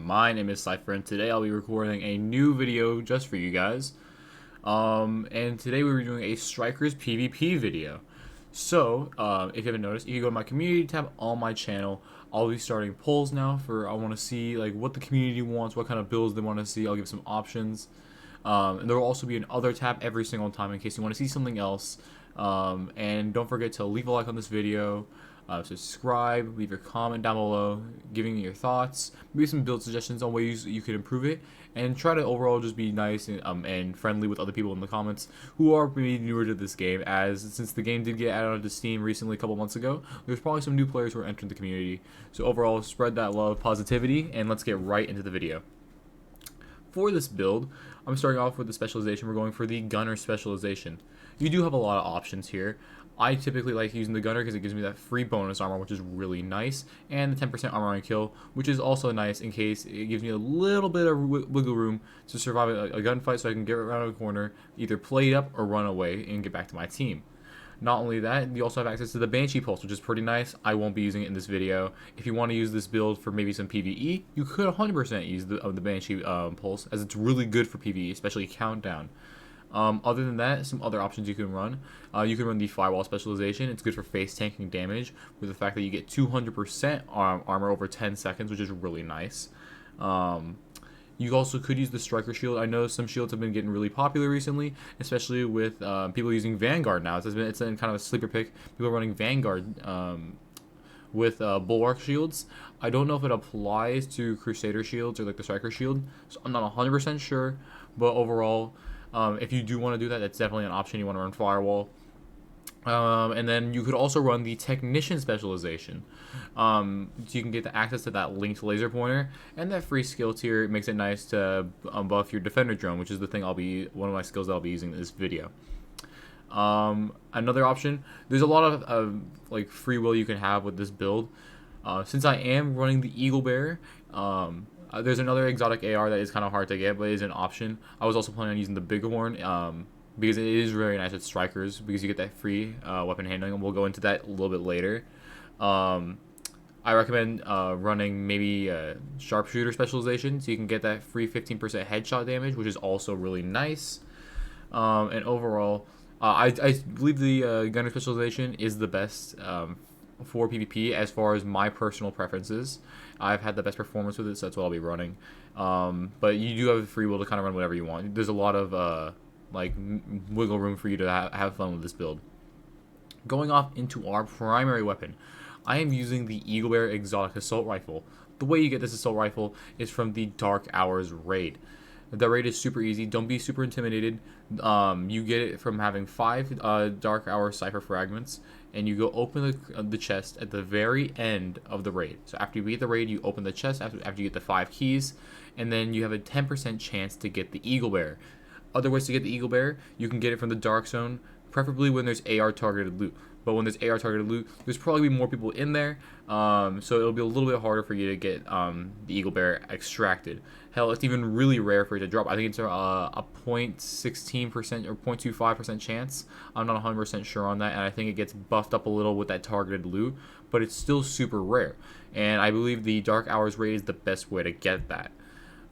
My name is Cypher, and today I'll be recording a new video just for you guys. And today we're doing a Strikers PvP video. So, if you haven't noticed, if you go to my community tab on my channel, I'll be starting polls now for I want to see like what the community wants, what kind of builds they want to see. I'll give some options. And there will also be an other tab every single time in case you want to see something else. And don't forget to leave a like on this video. Subscribe, leave your comment down below, giving me your thoughts, maybe some build suggestions on ways you could improve it, and try to overall just be nice and friendly with other people in the comments who are maybe newer to this game, as since the game did get added onto Steam recently a couple months ago, there's probably some new players who are entering the community. So overall, spread that love, positivity, and let's get right into the video. For this build, I'm starting off with the specialization. We're going for the gunner specialization. You do have a lot of options here. I typically like using the gunner because it gives me that free bonus armor, which is really nice, and the 10% armor on kill, which is also nice in case it gives me a little bit of wiggle room to survive a gunfight, so I can get around a corner, either play it up or run away and get back to my team. Not only that, you also have access to the Banshee Pulse, which is pretty nice. I won't be using it in this video. If you want to use this build for maybe some PvE, you could 100% use the Banshee Pulse, as it's really good for PvE, especially Countdown. Other than that, some other options you can run. You can run the Firewall specialization. It's good for face tanking damage, with the fact that you get 200% armor over 10 seconds, which is really nice. You also could use the Striker Shield. I know some shields have been getting really popular recently, especially with people using Vanguard now. It's been kind of a sleeper pick. People are running Vanguard with Bulwark Shields. I don't know if it applies to Crusader Shields or like the Striker Shield, so I'm not 100% sure, but overall, if you do want to do that, that's definitely an option. You want to run Firewall. And then you could also run the Technician specialization. So you can get the access to that linked laser pointer and that free skill tier. It makes it nice to buff your Defender drone, which is the thing one of my skills that I'll be using in this video. Another option, there's a lot of like free will you can have with this build. Since I am running the Eagle Bear, there's another exotic AR that is kind of hard to get, but is an option. I was also planning on using the Bighorn because it is very nice with Strikers, because you get that free weapon handling, and we'll go into that a little bit later. I recommend running maybe a Sharpshooter specialization, so you can get that free 15% headshot damage, which is also really nice. And overall, I believe the Gunner specialization is the best for PvP as far as my personal preferences. I've had the best performance with it, so that's what I'll be running. But you do have free will to kind of run whatever you want. There's a lot of like wiggle room for you to have fun with this build. Going off into our primary weapon, I am using the Eagle Bear Exotic Assault Rifle. The way you get this assault rifle is from the Dark Hours raid. The raid is super easy. Don't be super intimidated. You get it from having 5 Dark Hour Cypher fragments, and you go open the chest at the very end of the raid. So after you beat the raid, you open the chest after you get the 5 keys, and then you have a 10% chance to get the Eagle Bear. Other ways to get the Eagle Bear, you can get it from the Dark Zone, preferably when there's AR targeted loot. But when there's AR targeted loot, there's probably more people in there, so it'll be a little bit harder for you to get the Eagle Bear extracted. Hell, it's even really rare for it to drop. I think it's a 0.16% or 0.25% chance. I'm not 100% sure on that, and I think it gets buffed up a little with that targeted loot, but it's still super rare. And I believe the Dark Hours raid is the best way to get that.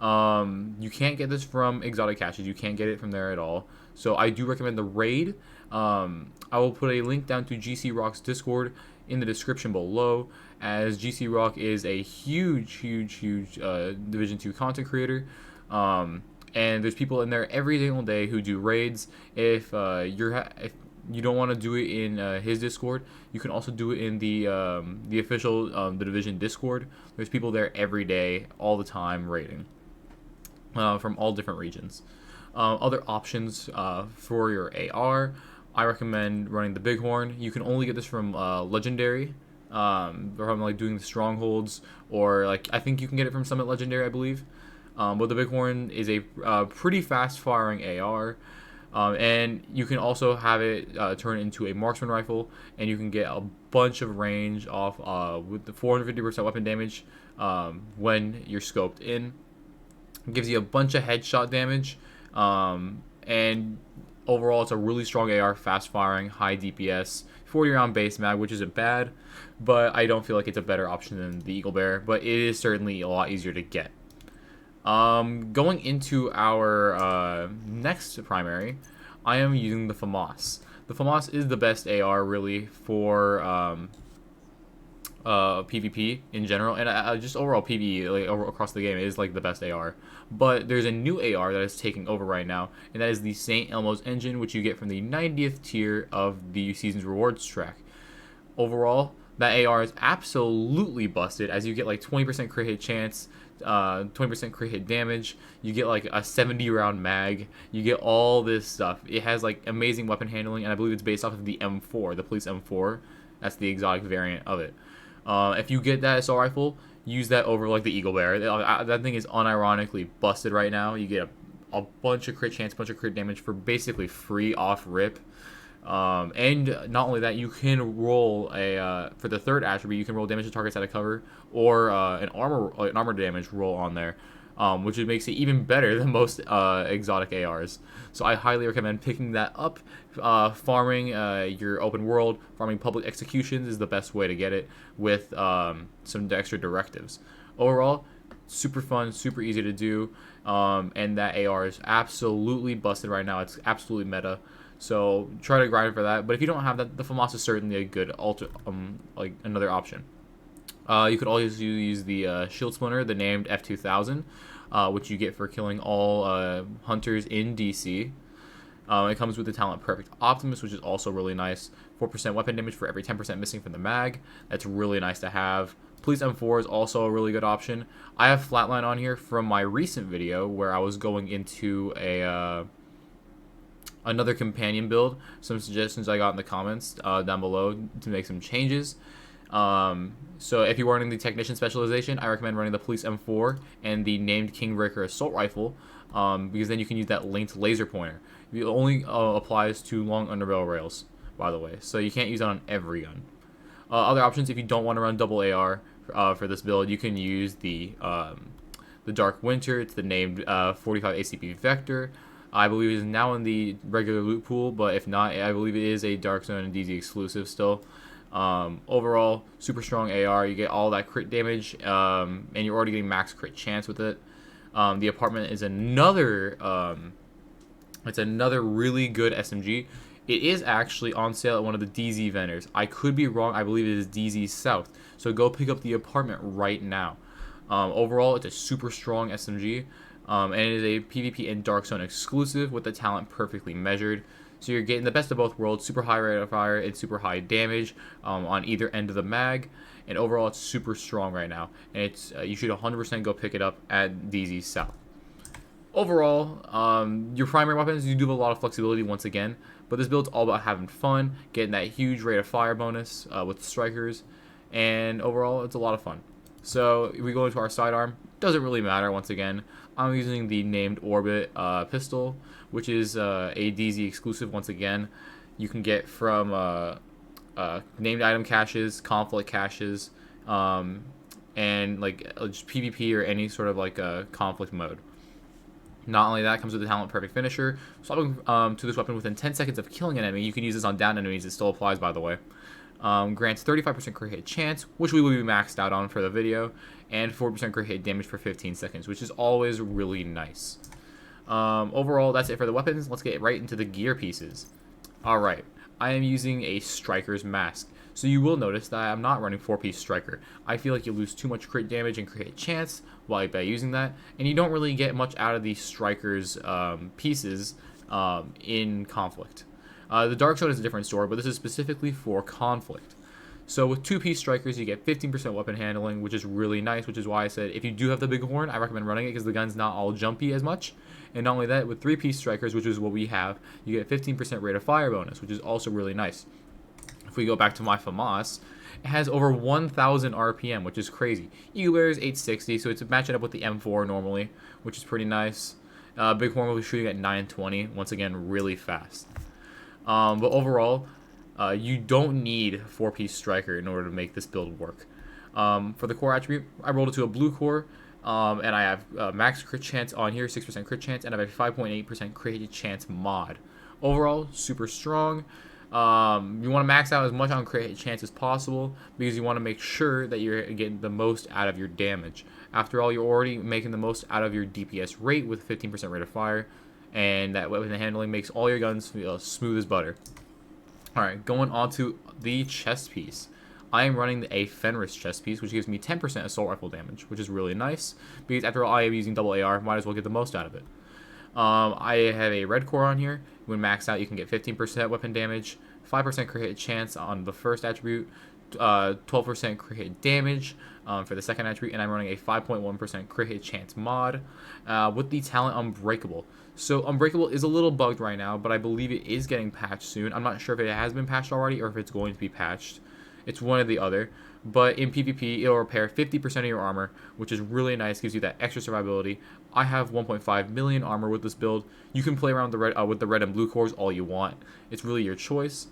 You can't get this from exotic caches. You can't get it from there at all. So I do recommend the raid. I will put a link down to GC Rock's Discord in the description below, as GC Rock is a huge Division 2 content creator. And there's people in there every single day who do raids. If you don't want to do it in his Discord, you can also do it in the official the Division Discord. There's people there every day, all the time, raiding from all different regions. Other options for your AR, I recommend running the Bighorn. You can only get this from Legendary, from like doing the strongholds, or like I think you can get it from Summit Legendary, I believe. But the Bighorn is a pretty fast firing AR. And you can also have it turn into a marksman rifle, and you can get a bunch of range off with the 450% weapon damage when you're scoped in. It gives you a bunch of headshot damage, and overall it's a really strong AR, fast firing, high DPS, 40 round base mag, which isn't bad, but I don't feel like it's a better option than the Eagle Bear, but it is certainly a lot easier to get. Going into our next primary, I am using the FAMAS. The FAMAS is the best AR really for PvP in general, and just overall PvE like across the game is like the best AR. But there's a new AR that is taking over right now, and that is the St. Elmo's engine, which you get from the 90th tier of the season's rewards track. Overall, that AR is absolutely busted, as you get like 20% crit hit chance, 20% crit hit damage. You get like a 70 round mag. You get all this stuff. It has like amazing weapon handling, and I believe it's based off of the M4, the police M4. That's the exotic variant of it. If you get that assault rifle, use that over like the Eagle Bear. That thing is unironically busted right now. You get a bunch of crit chance, bunch of crit damage for basically free off rip. And not only that, you can roll a for the third attribute, you can roll damage to targets out of cover, or an armor damage roll on there, which makes it even better than most exotic ARs. So I highly recommend picking that up. Farming your open world, farming public executions is the best way to get it with some extra directives. Overall, super fun, super easy to do, and that AR is absolutely busted right now. It's absolutely meta. So try to grind for that. But if you don't have that, the FAMAS is certainly a good like another option. You could always use the Shield Splinter, the named F2000, which you get for killing all hunters in DC. It comes with the talent Perfect Optimus, which is also really nice. 4% weapon damage for every 10% missing from the mag. That's really nice to have. Police M4 is also a really good option. I have Flatline on here from my recent video where I was going into another companion build. Some suggestions I got in the comments down below to make some changes. So if you're running the Technician specialization, I recommend running the Police M4 and the named Kingbreaker Assault Rifle, because then you can use that linked laser pointer. It only applies to long underbarrel rails, by the way, so you can't use it on every gun. Other options, if you don't want to run double AR for this build, you can use the Dark Winter. It's the named 45 ACP Vector. I believe it is now in the regular loot pool, but if not, I believe it is a Dark Zone and DZ exclusive still. Overall, super strong AR. You get all that crit damage, and you're already getting max crit chance with it. The Apartment is another it's another really good SMG. It is actually on sale at one of the DZ vendors. I could be wrong. I believe it is DZ South. So go pick up the Apartment right now. Overall, it's a super strong SMG. And it is a PvP and Dark Zone exclusive with the talent perfectly measured. So you're getting the best of both worlds, super high rate of fire and super high damage on either end of the mag. And overall, it's super strong right now. And it's you should 100% go pick it up at DZ South. Overall, your primary weapons, you do have a lot of flexibility once again. But this build's all about having fun, getting that huge rate of fire bonus with strikers. And overall, it's a lot of fun. So if we go into our sidearm, doesn't really matter once again. I'm using the named Orbit pistol, which is a DZ exclusive once again. You can get from named item caches, conflict caches, and like just PvP or any sort of like a conflict mode. Not only that, it comes with the talent Perfect Finisher. Swapping to this weapon within 10 seconds of killing an enemy. You can use this on down enemies. It still applies, by the way. Grants 35% crit hit chance, which we will be maxed out on for the video, and 4% crit hit damage for 15 seconds, which is always really nice. Overall, that's it for the weapons. Let's get right into the gear pieces. Alright, I am using a Striker's Mask. So you will notice that I'm not running 4-piece Striker. I feel like you lose too much crit damage and crit hit chance by using that, and you don't really get much out of these Striker's pieces in Conflict. The Dark Zone is a different story, but this is specifically for Conflict. So with 2-piece Strikers, you get 15% weapon handling, which is really nice, which is why I said if you do have the big horn, I recommend running it because the gun's not all jumpy as much. And not only that, with 3-piece Strikers, which is what we have, you get 15% rate of fire bonus, which is also really nice. If we go back to my FAMAS, it has over 1,000 RPM, which is crazy. Eagle Bear is 860, so it's matching up with the M4 normally, which is pretty nice. Big horn will be shooting at 920, once again, really fast. But overall, you don't need 4-piece Striker in order to make this build work. For the core attribute, I rolled it to a blue core, and I have max crit chance on here, 6% crit chance, and I have a 5.8% crit chance mod. Overall, super strong. You want to max out as much on crit hit chance as possible because you want to make sure that you're getting the most out of your damage. After all, you're already making the most out of your DPS rate with 15% rate of fire, and that weapon handling makes all your guns feel smooth as butter. Alright, going on to the chest piece. I am running a Fenris chest piece, which gives me 10% assault rifle damage, which is really nice, because after all, I am using double AR, might as well get the most out of it. I have a red core on here. When maxed out, you can get 15% weapon damage, 5% crit hit chance on the first attribute, 12% crit hit damage for the second attribute, and I'm running a 5.1% crit hit chance mod with the talent Unbreakable. So Unbreakable is a little bugged right now, but I believe it is getting patched soon. I'm not sure if it has been patched already or if it's going to be patched. It's one or the other. But in PvP, it'll repair 50% of your armor, which is really nice, gives you that extra survivability. I have 1.5 million armor with this build. You can play around with the red and blue cores all you want. It's really your choice.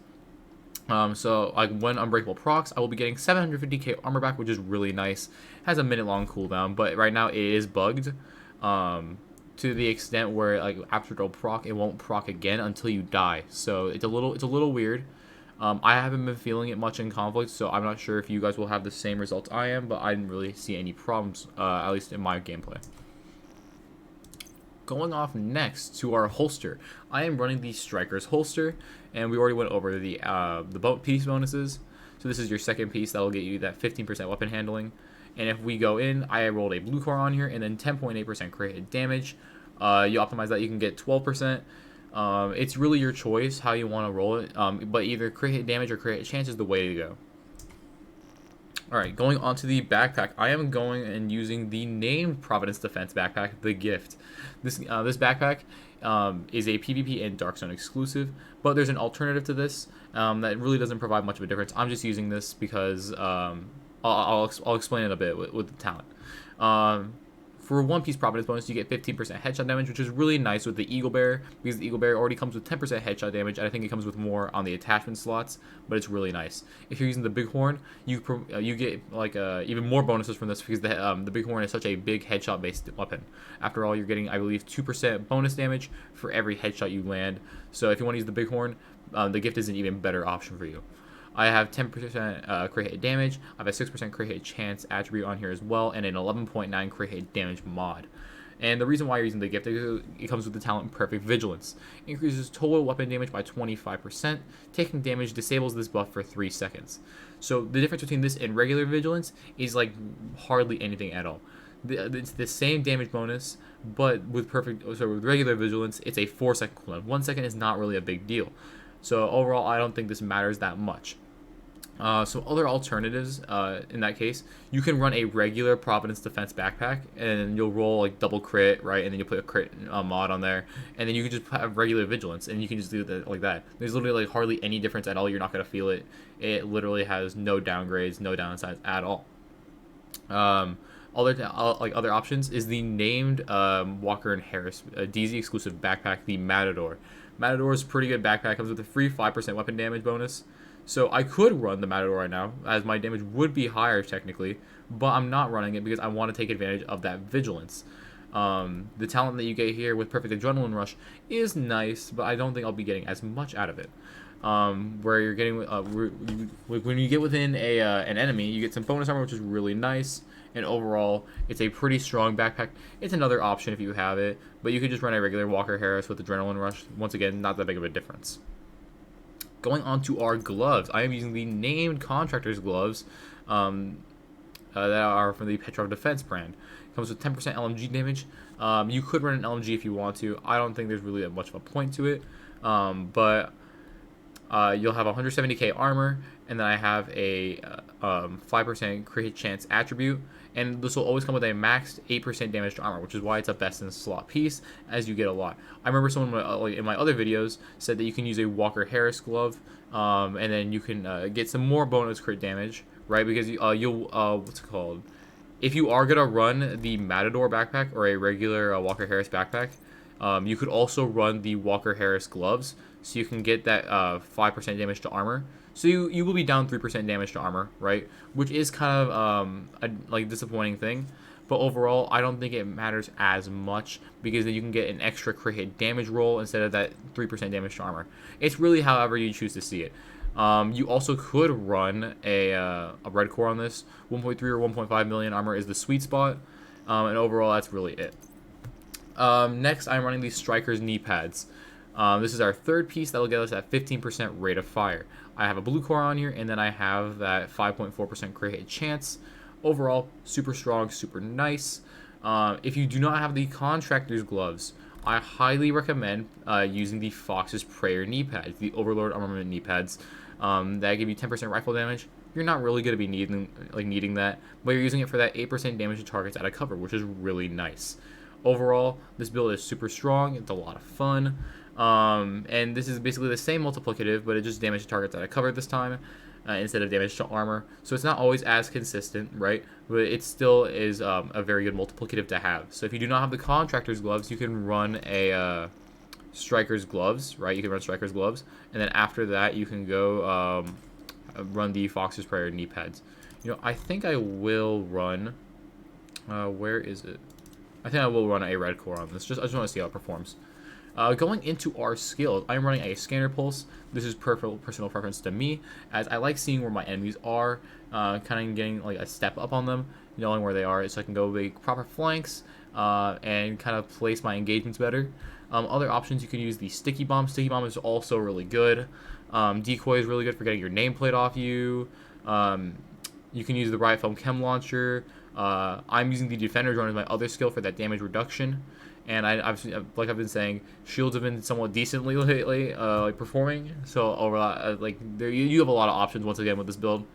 So like when Unbreakable procs, I will be getting 750k armor back, which is really nice. It has a minute-long cooldown, but right now it is bugged. To the extent where like after it'll proc, it won't proc again until you die. So it's a little weird. I haven't been feeling it much in conflict, so I'm not sure if you guys will have the same results I am, but I didn't really see any problems, at least in my gameplay. Going off next to our holster, I am running the Striker's holster, and we already went over the piece bonuses. So this is your second piece that will get you that 15% weapon handling. And if we go in, I rolled a blue core on here, and then 10.8% crit hit damage. You optimize that, you can get 12%. It's really your choice how you want to roll it, but either crit hit damage or crit hit chance is the way to go. Alright, going on to the backpack, I am going and using the named Providence Defense backpack, the Gift. This backpack is a PvP and Dark Zone exclusive, but there's an alternative to this that really doesn't provide much of a difference. I'm just using this because I'll explain it a bit with the talent. For one piece Providence bonus, you get 15% headshot damage, which is really nice with the Eagle Bear, because the Eagle Bear already comes with 10% headshot damage, and I think it comes with more on the attachment slots, but it's really nice. If you're using the Bighorn, you get like even more bonuses from this, because the Bighorn is such a big headshot-based weapon. After all, you're getting, I believe, 2% bonus damage for every headshot you land, so if you want to use the Bighorn, the Gift is an even better option for you. I have 10% crit hit damage, I have a 6% crit hit chance attribute on here as well, and an 11.9 crit hit damage mod. And the reason why you're using the Gift is it comes with the talent Perfect Vigilance. It increases total weapon damage by 25%. Taking damage disables this buff for 3 seconds. So the difference between this and regular Vigilance is like hardly anything at all. It's the same damage bonus, but with with regular Vigilance, it's a 4-second cooldown. 1 second is not really a big deal. So overall, I don't think this matters that much. Some other alternatives in that case, you can run a regular Providence Defense backpack, and you'll roll like double crit, right? And then you put a crit mod on there, and then you can just have regular Vigilance, and you can just do that like that. There's literally like hardly any difference at all. You're not gonna feel it. It literally has no downgrades, no downsides at all. Other options is the named Walker and Harris DZ exclusive backpack, the Matador. Matador is a pretty good backpack. Comes with a free 5% weapon damage bonus. So I could run the Matador right now, as my damage would be higher technically, but I'm not running it because I want to take advantage of that Vigilance. The talent that you get here with Perfect Adrenaline Rush is nice, but I don't think I'll be getting as much out of it. Where you're getting when you get within an enemy, you get some bonus armor, which is really nice. And overall, it's a pretty strong backpack. It's another option if you have it, but you could just run a regular Walker Harris with Adrenaline Rush. Once again, not that big of a difference. Going on to our gloves, I am using the named Contractor's gloves that are from the Petrov Defense brand. It comes with 10% LMG damage. You could run an LMG if you want to. I don't think there's really that much of a point to it, but you'll have 170k armor, and then I have a 5% crit hit chance attribute, and this will always come with a maxed 8% damage to armor, which is why it's a best in slot piece, as you get a lot. I remember someone in my other videos said that you can use a Walker Harris glove, and then you can get some more bonus crit damage, right? Because you'll what's it called? If you are gonna run the Matador backpack or a regular Walker Harris backpack, you could also run the Walker Harris gloves, so you can get that 5% damage to armor. So you will be down 3% damage to armor, right? Which is kind of a disappointing thing. but overall, I don't think it matters as much because then you can get an extra crit hit damage roll instead of that 3% damage to armor. It's really however you choose to see it. You also could run a red core on this. 1.3 or 1.5 million armor is the sweet spot, and overall, that's really it. Next, I'm running these Striker's knee pads. This is our third piece that will get us that 15% rate of fire. I have a blue core on here, and then I have that 5.4% crit hit chance. Overall, super strong, super nice. If you do not have the Contractor's gloves, I highly recommend using the Fox's Prayer knee pads, the Overlord Armament knee pads. That give you 10% rifle damage. You're not really going to be needing that, but you're using it for that 8% damage to targets out of cover, which is really nice. Overall, this build is super strong. It's a lot of fun. And this is basically the same multiplicative, but it just damage to targets out of cover this time instead of damage to armor. So it's not always as consistent, right? But it still is a very good multiplicative to have. So if you do not have the Contractor's gloves, you can run a Striker's gloves, right? You can run Striker's gloves, and then after that, you can go run the Fox's Prayer knee pads. You know, I think I will run. Where is it? I think I will run a red core on this. I just want to see how it performs. Going into our skills, I'm running a Scanner Pulse. This is personal preference to me, as I like seeing where my enemies are, kind of getting like a step up on them, knowing where they are, so I can go make proper flanks and kind of place my engagements better. Other options, you can use the Sticky Bomb. Sticky Bomb is also really good. Decoy is really good for getting your nameplate off you. You can use the Riot Foam Chem Launcher. I'm using the Defender Drone as my other skill for that damage reduction. And like I've been saying, shields have been somewhat decently lately, performing. So you have a lot of options once again with this build.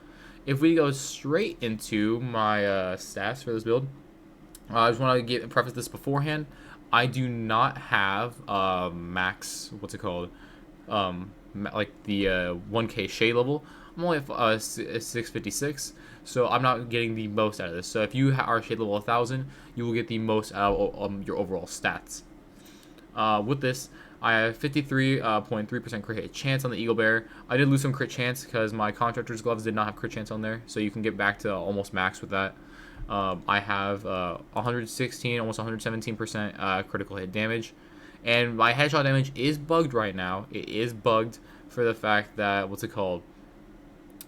If we go straight into my stats for this build, I just want to preface this beforehand. I do not have max, what's it called, like the 1K shade level. I'm only at 656, so I'm not getting the most out of this. So if you are shade level 1000, you will get the most out of your overall stats. With this, I have 53.3% crit hit chance on the Eagle Bear. I did lose some crit chance because my Contractor's gloves did not have crit chance on there, so you can get back to almost max with that. I have 116, almost 117% critical hit damage, and my headshot damage is bugged right now. It is bugged for the fact that, what's it called?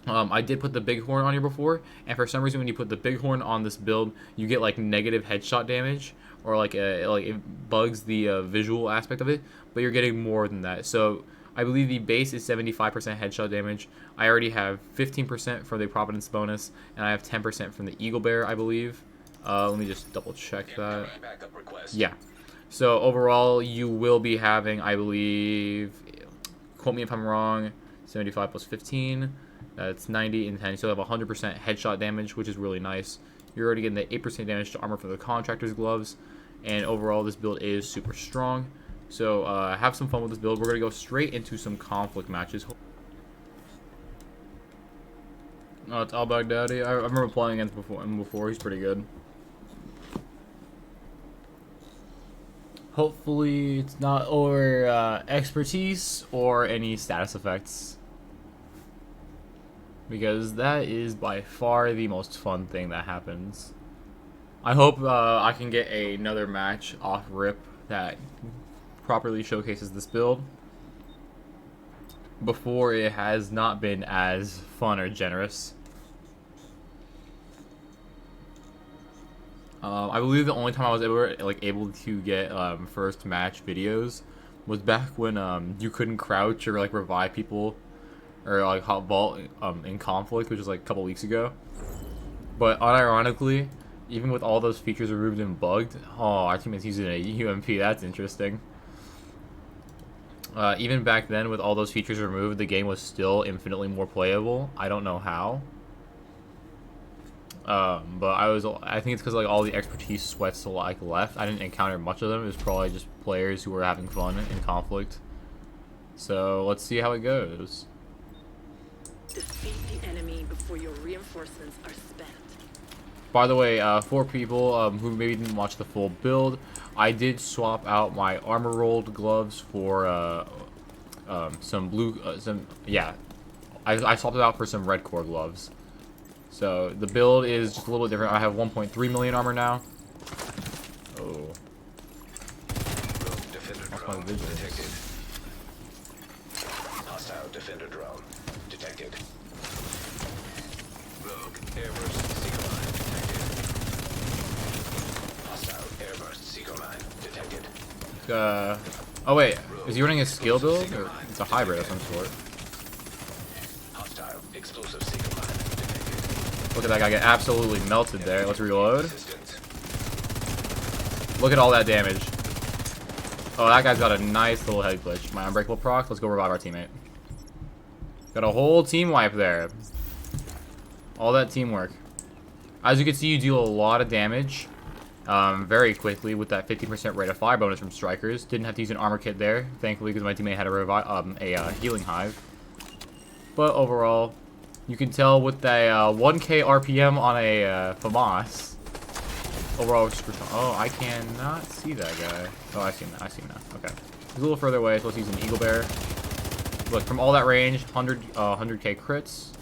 I did put the Bighorn on here before, and for some reason when you put the Bighorn on this build, you get like negative headshot damage, or like it bugs the visual aspect of it, but you're getting more than that. So I believe the base is 75% headshot damage. I already have 15% for the Providence bonus, and I have 10% from the Eagle Bear, I believe. Let me just double check that. Yeah. So overall, you will be having, I believe, quote me if I'm wrong, 75 plus 15. That's 90 and 10. So you have 100% headshot damage, which is really nice. You're already getting the 8% damage to armor for the Contractor's gloves. And overall, this build is super strong. So have some fun with this build. We're going to go straight into some conflict matches. It's Al Baghdadi. I remember playing against him before. He's pretty good. Hopefully it's not over expertise or any status effects, because that is by far the most fun thing that happens. I hope I can get another match off rip that properly showcases this build before it has not been as fun or generous. I believe the only time I was able to get first match videos was back when you couldn't crouch or like revive people or like hot vault in conflict, which was like a couple weeks ago. But unironically, even with all those features removed and bugged, oh, our teammate's using a UMP. That's interesting. Even back then, with all those features removed, the game was still infinitely more playable. I don't know how. But I think it's because like all the expertise sweats like left. I didn't encounter much of them. It was probably just players who were having fun in conflict. So let's see how it goes. Defeat the enemy before your reinforcements are spent. By the way, for people who maybe didn't watch the full build, I did swap out my armor rolled gloves for some blue. I swapped it out for some red core gloves. So the build is just a little bit different. I have 1.3 million armor now, detected. visuals. Hostile defender drone detected. Rogue airburst seeker mine detected. Hostile airburst seeker mine detected. Oh wait, is he running a skill build? Or it's a hybrid of some sort. Hostile explosive seeker mine detected. Look at that guy get absolutely melted there. Let's reload. Assistance. Look at all that damage. Oh, that guy's got a nice little head glitch. My unbreakable proc. Let's go revive our teammate. Got a whole team wipe there. All that teamwork. As you can see, you deal a lot of damage very quickly with that 15% rate of fire bonus from strikers. Didn't have to use an armor kit there, thankfully, because my teammate had a healing hive. But overall, you can tell with that 1k RPM on a FAMAS. Overall, oh, I cannot see that guy. Oh, I see him now. I see him now. Okay. He's a little further away, so let's use an Eagle Bear. Look, from all that range, 100k crits.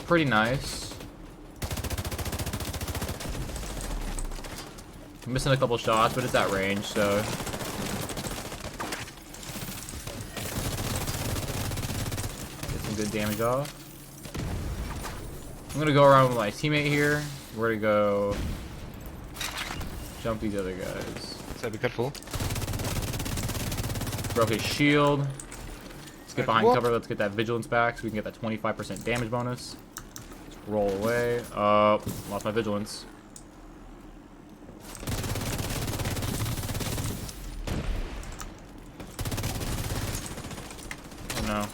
Pretty nice. I'm missing a couple shots, but it's at range, so. Get some good damage off. I'm gonna go around with my teammate here. We're gonna go jump these other guys. So be careful. Broke his shield. Let's get behind cover. Let's get that vigilance back so we can get that 25% damage bonus. Let's roll away. Lost my vigilance. Oh no.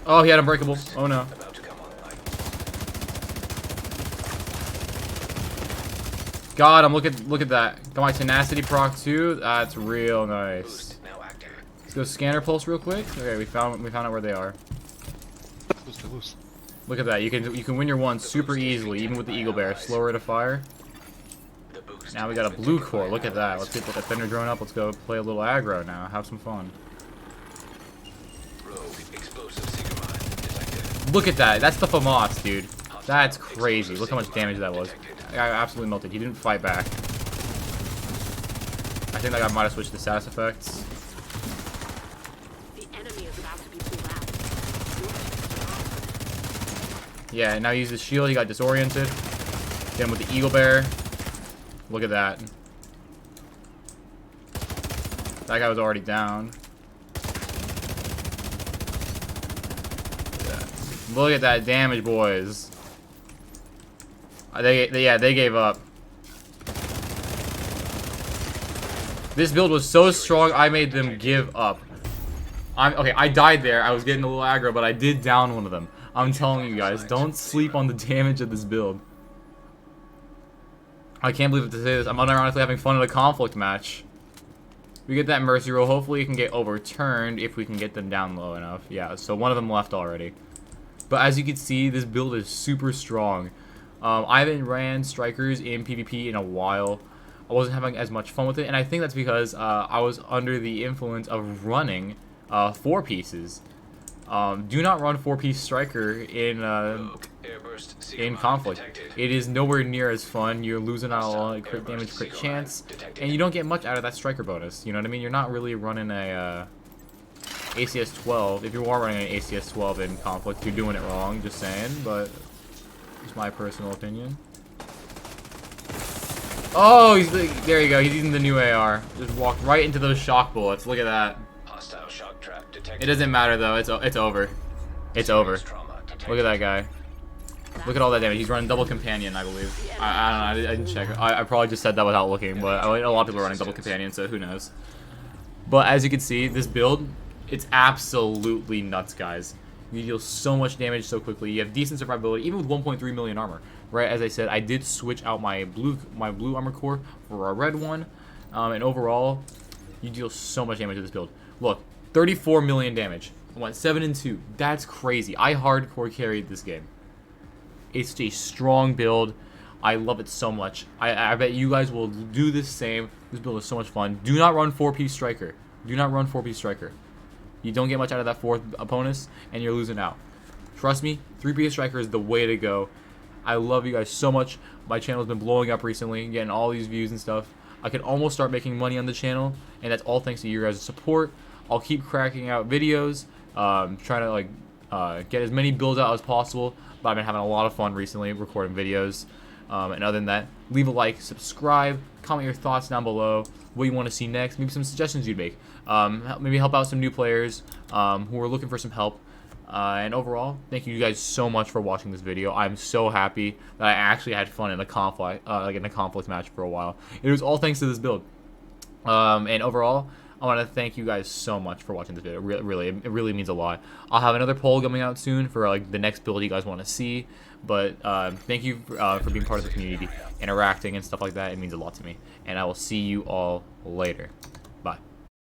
Oh, he had unbreakable. Oh no. About to come online. God, look at that. Got my tenacity proc too. That's real nice. Boost now active. Let's go scanner pulse real quick. Okay, we found out where they are. Boost. Look at that. You can win your one super easily, even with the Eagle Bear. Slow rate of fire. The boost Now we got a blue core. Look at that. Let's get the defender drone up. Let's go play a little aggro now. Have some fun. Rogue explosive seeker mine detected. Look at that. That's the FAMAS, dude. That's crazy. Look how much damage that was. That guy absolutely melted. He didn't fight back. I think that guy might have switched to status effects. The enemy is about to be too loud. Yeah, now he used his shield. He got disoriented. Get him with the Eagle Bear. Look at that. That guy was already down. Yeah. Look at that damage, boys. They gave up. This build was so strong, I made them give up. Okay, I died there. I was getting a little aggro, but I did down one of them. I'm telling you guys, don't sleep on the damage of this build. I can't believe it to say this. I'm unironically having fun in a conflict match. We get that mercy roll. Hopefully it can get overturned if we can get them down low enough. Yeah, so one of them left already. But as you can see, this build is super strong. I haven't ran strikers in PvP in a while. I wasn't having as much fun with it, and I think that's because I was under the influence of running 4 pieces. Do not run 4-piece striker in conflict. It is nowhere near as fun. You're losing out on crit damage, crit chance, and you don't get much out of that striker bonus. You know what I mean? You're not really running a ACS 12. If you are running an ACS 12 in conflict, you're doing it wrong. Just saying, but it's my personal opinion. Oh, there you go. He's using the new AR. Just walked right into those shock bullets. Look at that. Hostile shock trap detected. It doesn't matter though. It's over. It's over. Look at that guy. Look at all that damage. He's running double companion, I believe. I don't know. I didn't check. I probably just said that without looking, but a lot of people are running double companion, so who knows. But as you can see, this build, it's absolutely nuts, guys. You deal so much damage so quickly. You have decent survivability, even with 1.3 million armor. Right, as I said, I did switch out my blue armor core for a red one, and overall, you deal so much damage with this build. Look, 34 million damage. I went 7-2. That's crazy. I hardcore carried this game. It's a strong build. I love it so much. I bet you guys will do the same. This build is so much fun. Do not run 4-piece striker. Do not run 4-piece striker. You don't get much out of that 4th opponent, and you're losing out. Trust me, 3-piece striker is the way to go. I love you guys so much. My channel's been blowing up recently, getting all these views and stuff. I could almost start making money on the channel, and that's all thanks to you guys' support. I'll keep cracking out videos, trying to like get as many builds out as possible. But I've been having a lot of fun recently recording videos. And other than that, leave a like, subscribe, comment your thoughts down below, what you want to see next, maybe some suggestions you'd make. Maybe help out some new players who are looking for some help. And overall, thank you guys so much for watching this video. I'm so happy that I actually had fun in a conflict, match for a while. It was all thanks to this build. And overall, I want to thank you guys so much for watching this video. It really means a lot. I'll have another poll coming out soon for like the next build you guys want to see. But thank you for being part of the community, interacting and stuff like that. It means a lot to me. And I will see you all later.